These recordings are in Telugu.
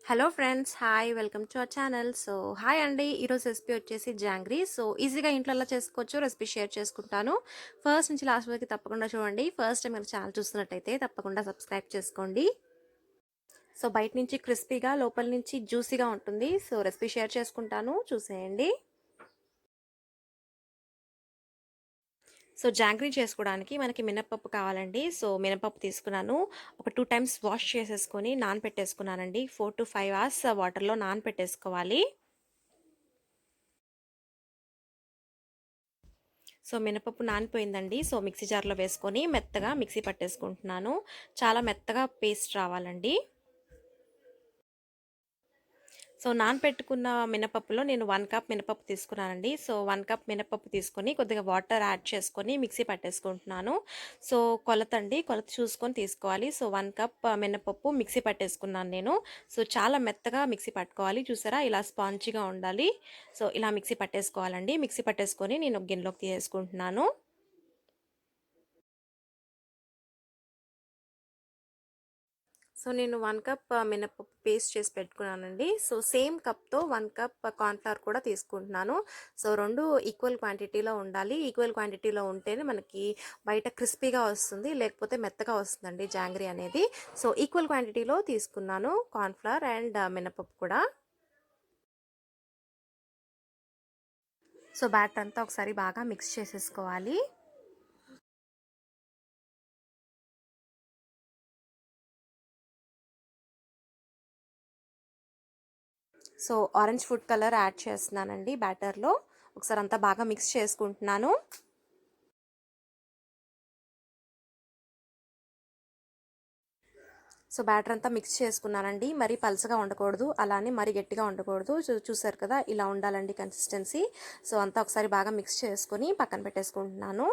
Hello friends, hi, welcome to our channel. So hi అండి, ఈరోజు రెసిపీ వచ్చేసి జాంగ్రీ. సో ఈజీగా ఇంట్లో ఎలా చేసుకోవచ్చు రెసిపీ షేర్ చేసుకుంటాను. ఫస్ట్ నుంచి లాస్ట్ వరకు తప్పకుండా చూడండి. ఫస్ట్ టైం మీరు ఛానల్ చూస్తున్నట్టయితే తప్పకుండా సబ్స్క్రైబ్ చేసుకోండి. సో బయట నుంచి క్రిస్పీగా, లోపల నుంచి జ్యూసీగా ఉంటుంది. సో రెసిపీ షేర్ చేసుకుంటాను, చూసేయండి. సో జాంగ్రీ చేసుకోవడానికి మనకి మినపప్పు కావాలండి. సో మినపప్పు తీసుకున్నాను. ఒక 2 టైమ్స్ వాష్ చేసేసుకొని నానపెట్టేసుకున్నానండి. 4 to 5 అవర్స్ వాటర్లో నానపెట్టేసుకోవాలి. సో మినపప్పు నానిపోయిందండి. సో మిక్సీ జార్లో వేసుకొని మెత్తగా మిక్సీ పట్టేసుకుంటున్నాను. చాలా మెత్తగా పేస్ట్ రావాలండి. సో నానపెట్టుకున్న మినపప్పులో నేను 1 కప్ మినపప్పు తీసుకున్నానండి. సో 1 కప్ మినపప్పు తీసుకొని కొద్దిగా వాటర్ యాడ్ చేసుకొని మిక్సీ పట్టేసుకుంటున్నాను. సో కొలత చూసుకొని తీసుకోవాలి. సో 1 కప్ మినపప్పు మిక్సీ పట్టేసుకున్నాను నేను. సో చాలా మెత్తగా మిక్సీ పట్టుకోవాలి. చూసారా, ఇలా స్పాంజీగా ఉండాలి. సో ఇలా మిక్సీ పట్టేసుకోవాలండి. మిక్సీ పట్టేసుకొని నేను ఒక గిన్నెలోకి తీసేసుకుంటున్నాను. సో నేను 1 కప్ మినపప్పు పేస్ట్ చేసి పెట్టుకున్నానండి. సో సేమ్ కప్తో 1 కప్ కార్న్‌ఫ్లవర్ కూడా తీసుకుంటున్నాను. సో 2 ఈక్వల్ క్వాంటిటీలో ఉండాలి. ఈక్వల్ క్వాంటిటీలో ఉంటేనే మనకి బయట క్రిస్పీగా వస్తుంది, లేకపోతే మెత్తగా వస్తుందండి జాంగ్రీ అనేది. సో ఈక్వల్ క్వాంటిటీలో తీసుకున్నాను కార్న్‌ఫ్లవర్ అండ్ మినపప్పు కూడా. సో బ్యాటర్ అంతా ఒకసారి బాగా మిక్స్ చేసేసుకోవాలి. So orange food colour add చేస్తున్నానండి బ్యాటర్లో. ఒకసారి అంతా బాగా మిక్స్ చేసుకుంటున్నాను. సో బ్యాటర్ అంతా మిక్స్ చేసుకున్నానండి. మరీ పలుచగా ఉండకూడదు, అలానే మరీ గట్టిగా ఉండకూడదు. చూసారు కదా, ఇలా ఉండాలండి కన్సిస్టెన్సీ. సో అంతా ఒకసారి బాగా మిక్స్ చేసుకొని పక్కన పెట్టేసుకుంటున్నాను.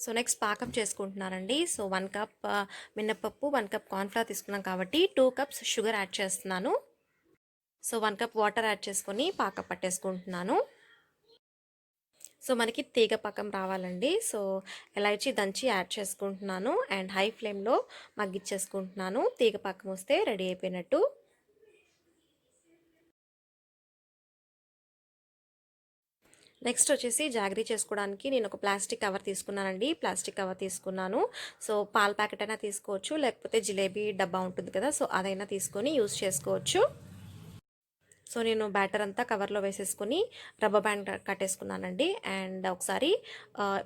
సో నెక్స్ట్ పాకం చేసుకుంటున్నానండి. సో 1 కప్ మినపప్పు, 1 కప్ కార్న్‌ఫ్లవర్ తీసుకున్నాం కాబట్టి 2 కప్స్ షుగర్ యాడ్ చేస్తున్నాను. సో 1 కప్ వాటర్ యాడ్ చేసుకొని పాకం పట్టేసుకుంటున్నాను. సో మనకి తీగ పాకం రావాలండి. సో ఇలాచీ దంచి యాడ్ చేసుకుంటున్నాను అండ్ హై ఫ్లేమ్లో మగ్గిచ్చేసుకుంటున్నాను. తీగ పాకం వస్తే రెడీ అయిపోయినట్టు. నెక్స్ట్ వచ్చేసి జాగరీ చేసుకోవడానికి నేను ఒక ప్లాస్టిక్ కవర్ తీసుకున్నానండి. ప్లాస్టిక్ కవర్ తీసుకున్నాను. సో పాల ప్యాకెట్ అయినా తీసుకోవచ్చు, లేకపోతే జిలేబీ డబ్బా ఉంటుంది కదా, సో అదైనా తీసుకొని యూస్ చేసుకోవచ్చు. సో నేను బ్యాటర్ అంతా కవర్లో వేసేసుకుని రబ్బర్ బ్యాండ్ కట్టేసుకున్నానండి. అండ్ ఒకసారి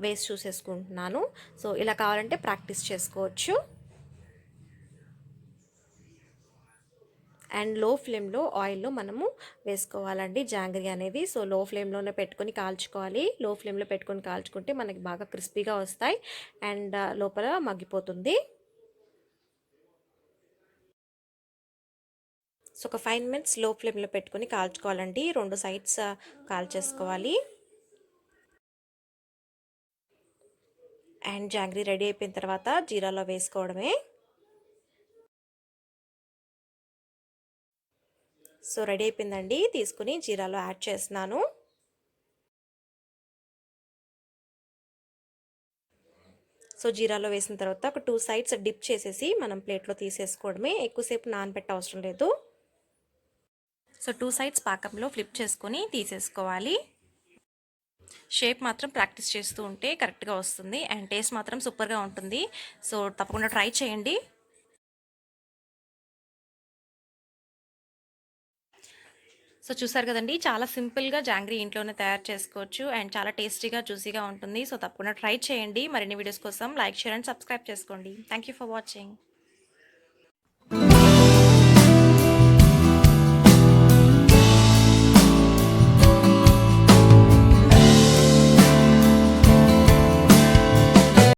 వేసి చూసేసుకుంటున్నాను. సో ఇలా కావాలంటే ప్రాక్టీస్ చేసుకోవచ్చు. అండ్ లో ఫ్లేమ్లో ఆయిల్లో మనము వేసుకోవాలండి జాంగ్రీ అనేది. సో లో ఫ్లేమ్లోనే పెట్టుకొని కాల్చుకోవాలి. లో ఫ్లేమ్లో పెట్టుకొని కాల్చుకుంటే మనకి బాగా క్రిస్పీగా వస్తాయి అండ్ లోపల మగ్గిపోతుంది. సో ఒక 5 మినిట్స్ లో ఫ్లేమ్లో పెట్టుకొని కాల్చుకోవాలండి. 2 సైడ్స్ కాల్చేసుకోవాలి. అండ్ జాంగ్రీ రెడీ అయిపోయిన తర్వాత జీరాలో వేసుకోవడమే. సో రెడీ అయిపోయిందండి. తీసుకుని జీరాలో యాడ్ చేస్తున్నాను. సో జీరాలో వేసిన తర్వాత ఒక 2 సైడ్స్ డిప్ చేసేసి మనం ప్లేట్లో తీసేసుకోవడమే. ఎక్కువసేపు నానబెట్ట అవసరం లేదు. సో 2 సైడ్స్ పాకంలో ఫ్లిప్ చేసుకొని తీసేసుకోవాలి. షేప్ మాత్రం ప్రాక్టీస్ చేస్తూ ఉంటే కరెక్ట్గా వస్తుంది అండ్ టేస్ట్ మాత్రం సూపర్గా ఉంటుంది. సో తప్పకుండా ట్రై చేయండి. సో చూసారు కదండి, చాలా సింపుల్గా జాంగ్రీ ఇంట్లోనే తయారు చేసుకోవచ్చు అండ్ చాలా టేస్టీగా, జ్యూసీగా ఉంటుంది. సో తప్పకుండా ట్రై చేయండి. మరిన్ని వీడియోస్ కోసం లైక్, షేర్ అండ్ సబ్స్క్రైబ్ చేసుకోండి. Thank you for watching.